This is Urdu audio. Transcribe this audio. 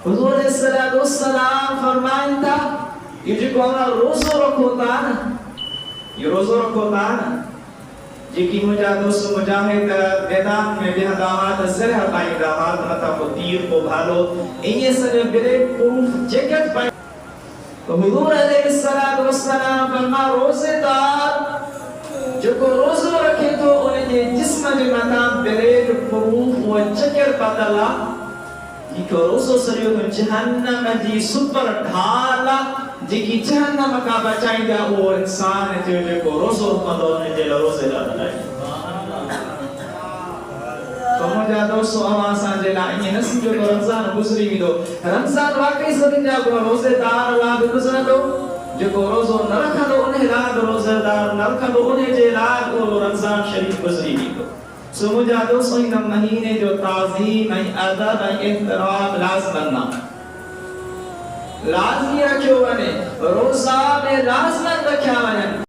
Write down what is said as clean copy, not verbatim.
حضور علیہ السلام فرمائیں تھا یہ جو ہمارا روزہ رکھو تا نا یہ روزہ رکھو تا نا جی مجھا دوست مجاہد میدان میں بھی دامات زرہ پائیں دامات مطا کو تیر کو بھالو انہیں سے بلے پروف جیکٹ پائیں تو حضور علیہ السلام فرما روزے دار جو کو روزہ رکھے تو انہیں جسم جو مطا بلے پروف و جیکٹ پتلا یہ کو روزہ سریو تو جہنم جی سپر ڈھالا جی کی جہنم کا بچائیں گا وہ انسان ہے جو کو روزہ مدون نے جیل روزے دار بنائیں تو مجھا دوستو آوازان جیلا انہیں نسی جو رمضان گزری بھی دو رمضان واقعی سدن جا کو روزے دار اللہ بھی گزر دو جو کو روزہ نرکھا دو انہیں لاد روزے دار نرکھا دو انہیں جے لاد کو رمضان شریف گزری بھی دو سو مجھا دوستو ان مہینے جو تعظیم ادب احترام لازمنا لازمی رکھو بنے روزہ میں لازمن رکھا بنے